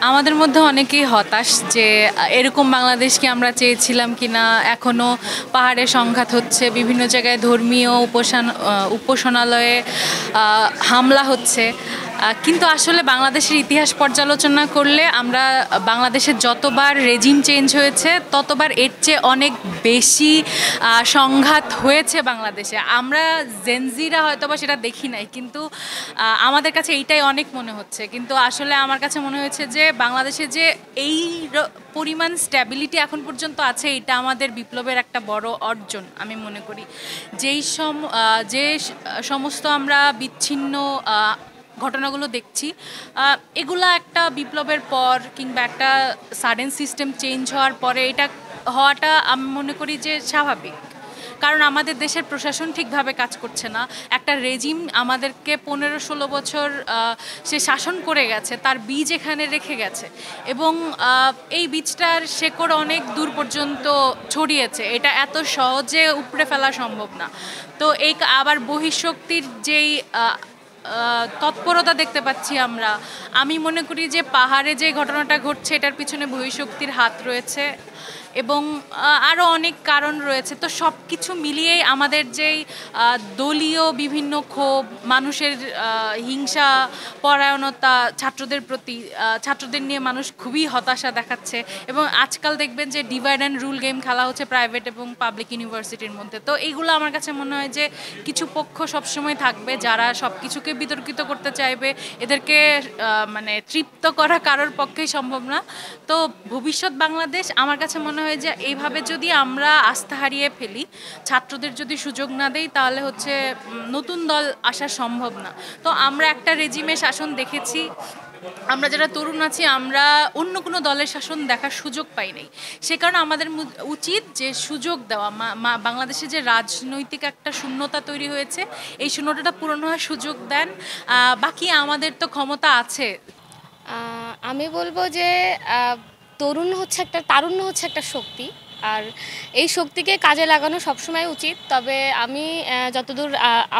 আমাদের মধ্যে অনেকেই হতাশ যে এরকম বাংলাদেশ কি আমরা চেয়েছিলাম কিনা। এখনো পাহাড়ে সংঘাত হচ্ছে, বিভিন্ন জায়গায় ধর্মীয় উপাসনালয়ে হামলা হচ্ছে। কিন্তু আসলে বাংলাদেশের ইতিহাস পর্যালোচনা করলে আমরা বাংলাদেশের যতবার রেজিম চেঞ্জ হয়েছে ততবার এর চেয়ে অনেক বেশি সংঘাত হয়েছে বাংলাদেশে। আমরা জেনজিরা হয়তো বা সেটা দেখি নাই, কিন্তু আমাদের কাছে এইটাই অনেক মনে হচ্ছে। কিন্তু আসলে আমার কাছে মনে হয়েছে যে বাংলাদেশে যে এই পরিমাণ স্ট্যাবিলিটি এখন পর্যন্ত আছে, এটা আমাদের বিপ্লবের একটা বড় অর্জন আমি মনে করি। যে সমস্ত আমরা বিচ্ছিন্ন ঘটনাগুলো দেখছি, এগুলা একটা বিপ্লবের পর কিংবা একটা সাডেন সিস্টেম চেঞ্জ হওয়ার পরে এটা হওয়াটা আমি মনে করি যে স্বাভাবিক। কারণ আমাদের দেশের প্রশাসন ঠিকভাবে কাজ করছে না। একটা রেজিম আমাদেরকে 15-16 বছর সে শাসন করে গেছে, তার বীজ এখানে রেখে গেছে এবং এই বীজটার শেকড় অনেক দূর পর্যন্ত ছড়িয়েছে। এটা এত সহজে উপড়ে ফেলা সম্ভব না। তো এই আবার বহিঃশক্তির যেই তৎপরতা দেখতে পাচ্ছি আমি মনে করি যে পাহাড়ে যে ঘটনাটা ঘটছে এটার পিছনে বহিঃশক্তির হাত রয়েছে এবং আরও অনেক কারণ রয়েছে। তো সব কিছু মিলিয়েই আমাদের যেই দলীয় বিভিন্ন ক্ষোভ, মানুষের হিংসা পরায়ণতা ছাত্রদের প্রতি, ছাত্রদের নিয়ে মানুষ খুবই হতাশা দেখাচ্ছে এবং আজকাল দেখবেন যে ডিভাইড অ্যান্ড রুল গেম খেলা হচ্ছে প্রাইভেট এবং পাবলিক ইউনিভার্সিটির মধ্যে। তো এইগুলো আমার কাছে মনে হয় যে কিছু পক্ষ সবসময় থাকবে যারা সব কিছুকে বিতর্কিত করতে চাইবে। এদেরকে মানে তৃপ্ত করা কারোর পক্ষেই সম্ভব না। তো ভবিষ্যৎ বাংলাদেশ আমার কাছে মনে হয় যে এইভাবে যদি আমরা আস্থা হারিয়ে ফেলি, ছাত্রদের যদি সুযোগ না দেই, তাহলে হচ্ছে নতুন দল আসা সম্ভব না। তো আমরা একটা রেজিমে শাসন দেখেছি, আমরা যারা তরুণ আছি আমরা অন্য কোনো দলের শাসন দেখার সুযোগ পাই নাই। সে কারণে আমাদের উচিত যে সুযোগ দেওয়া। বাংলাদেশে যে রাজনৈতিক একটা শূন্যতা তৈরি হয়েছে, এই শূন্যতাটা পূরণ হওয়ার সুযোগ দেন। বাকি আমাদের তো ক্ষমতা আছে। আমি বলবো যে তারুণ্য হচ্ছে একটা শক্তি, আর এই শক্তিকে কাজে লাগানো সবসময় উচিত। তবে আমি যতদূর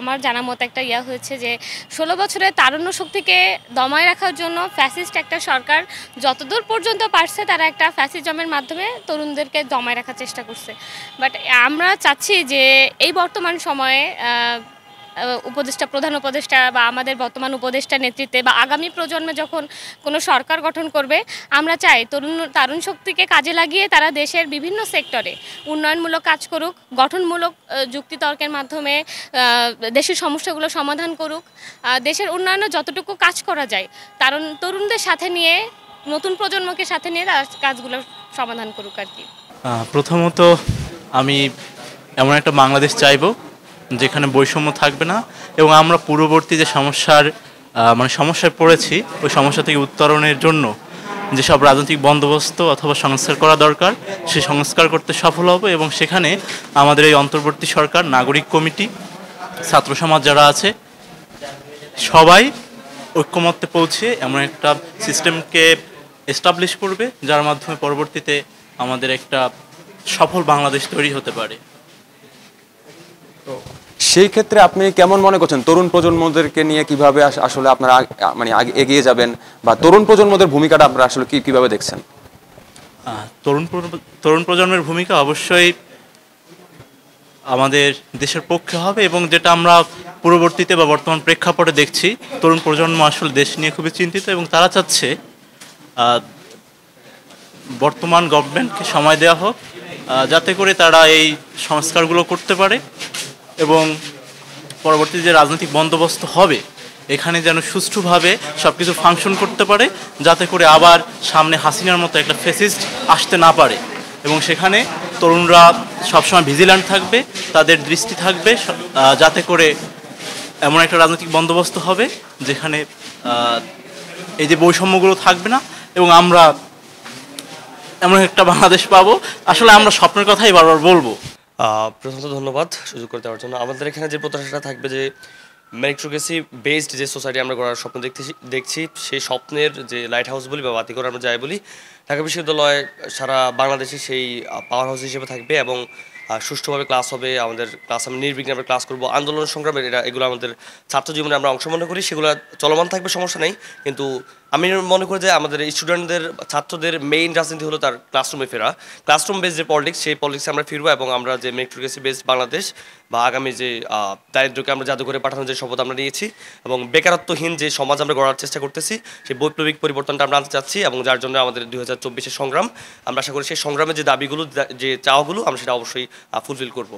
আমার জানা মতো একটা হয়েছে যে 16 বছরের তারুণ্য শক্তিকে দমায় রাখার জন্য ফ্যাসিস্ট একটা সরকার যতদূর পর্যন্ত পারছে তারা একটা ফ্যাসিজমের মাধ্যমে তরুণদেরকে দমায় রাখার চেষ্টা করছে। বাট আমরা চাচ্ছি যে এই বর্তমান সময়ে প্রধান উপদেষ্টা বা আমাদের বর্তমান উপদেষ্টা নেতৃত্বে বা আগামী প্রজন্মে যখন কোনো সরকার গঠন করবে, আমরা চাই তরুণ শক্তিকে কাজে লাগিয়ে তারা দেশের বিভিন্ন সেক্টরে উন্নয়নমূলক কাজ করুক, গঠনমূলক যুক্তিতর্কের মাধ্যমে দেশের সমস্যাগুলো সমাধান করুক, দেশের উন্নয়নে যতটুকু কাজ করা যায় তরুণদের সাথে নিয়ে, নতুন প্রজন্মকে সাথে নিয়ে কাজগুলো সমাধান করুক আর কি। প্রথমত আমি এমন একটা বাংলাদেশ চাইব যেখানে বৈষম্য থাকবে না এবং আমরা পূর্ববর্তী যে সমস্যায় পড়েছি ওই সমস্যা থেকে উত্তরণের জন্য যেসব রাজনৈতিক বন্দোবস্ত অথবা সংস্কার করা দরকার সেই সংস্কার করতে সফল হব এবং সেখানে আমাদের এই অন্তর্বর্তী সরকার, নাগরিক কমিটি, ছাত্র সমাজ যারা আছে সবাই ঐক্যমত্যে পৌঁছে এমন একটা সিস্টেমকে এস্টাবলিশ করবে যার মাধ্যমে পরবর্তীতে আমাদের একটা সফল বাংলাদেশ তৈরি হতে পারে। সেই ক্ষেত্রে আপনি কেমন মনে করছেন তরুণ প্রজন্মদেরকে নিয়ে কিভাবে আসলে আপনারা মানে এগিয়ে যাবেন বা তরুণ প্রজন্মদের ভূমিকাটা আপনারা আসলে কিভাবে দেখছেন? তরুণ প্রজন্মের ভূমিকা অবশ্যই আমাদের দেশের পক্ষে হবে এবং যেটা আমরা পূর্ববর্তীতে বা বর্তমান প্রেক্ষাপটে দেখছি, তরুণ প্রজন্ম আসলে দেশ নিয়ে খুবই চিন্তিত এবং তারা চাচ্ছে বর্তমান গভর্নমেন্টকে সময় দেওয়া হোক যাতে করে তারা এই সংস্কারগুলো করতে পারে এবং পরবর্তী যে রাজনৈতিক বন্দোবস্ত হবে এখানে যেন সুষ্ঠুভাবে সব কিছু ফাংশন করতে পারে, যাতে করে আবার সামনে হাসিনার মতো একটা ফ্যাসিস্ট আসতে না পারে এবং সেখানে তরুণরা সবসময় ভিজিল্যান্ট থাকবে, তাদের দৃষ্টি থাকবে যাতে করে এমন একটা রাজনৈতিক বন্দোবস্ত হবে যেখানে এই যে বৈষম্যগুলো থাকবে না এবং আমরা এমন একটা বাংলাদেশ পাবো। আসলে আমরা স্বপ্নের কথাই বারবার বলবো। প্রথমত ধন্যবাদ সুযোগ করে দেওয়ার জন্য। আমাদের এখানে যে প্রত্যাশাটা থাকবে যে মেরিটোক্রেসি বেসড যে সোসাইটি আমরা গড়ার স্বপ্ন দেখছি সেই স্বপ্নের যে লাইট হাউস বলি বা বাতিঘর আমরা যাই বলি, ঢাকা বিশ্ববিদ্যালয় সারা বাংলাদেশে সেই পাওয়ার হাউস হিসেবে থাকবে এবং সুষ্ঠুভাবে ক্লাস হবে। আমাদের ক্লাস আমি নির্বিঘ্নে আমরা ক্লাস করবো। আন্দোলন সংগ্রামের এগুলো আমাদের ছাত্র জীবনে আমরা অংশগ্রহণ করি, সেগুলো চলমান থাকবে, সমস্যা নেই। কিন্তু আমি মনে করি যে আমাদের স্টুডেন্টদের ছাত্রদের মেইন রাজনীতি হলো তার ক্লাসরুমে ফেরা। ক্লাসরুম বেস যে পলিটিক্স, সেই পলিটিক্সে আমরা ফিরবো এবং আমরা যে মেরিটোক্রেসি বেস বাংলাদেশ বা আগামী যে দারিদ্র্যকে আমরা জাদুঘরে পাঠানোর যে শপথ আমরা নিয়েছি এবং বেকারত্বহীন যে সমাজ আমরা গড়ার চেষ্টা করতেছি, সেই বৈপ্লবিক পরিবর্তনটা আমরা আনতে চাচ্ছি এবং যার জন্য আমাদের 2024-এর সংগ্রাম, আমরা আশা করি সেই সংগ্রামের যে দাবিগুলো, যে চাওয়াগুলো, আমরা সেটা অবশ্যই ফুলফিল করবো।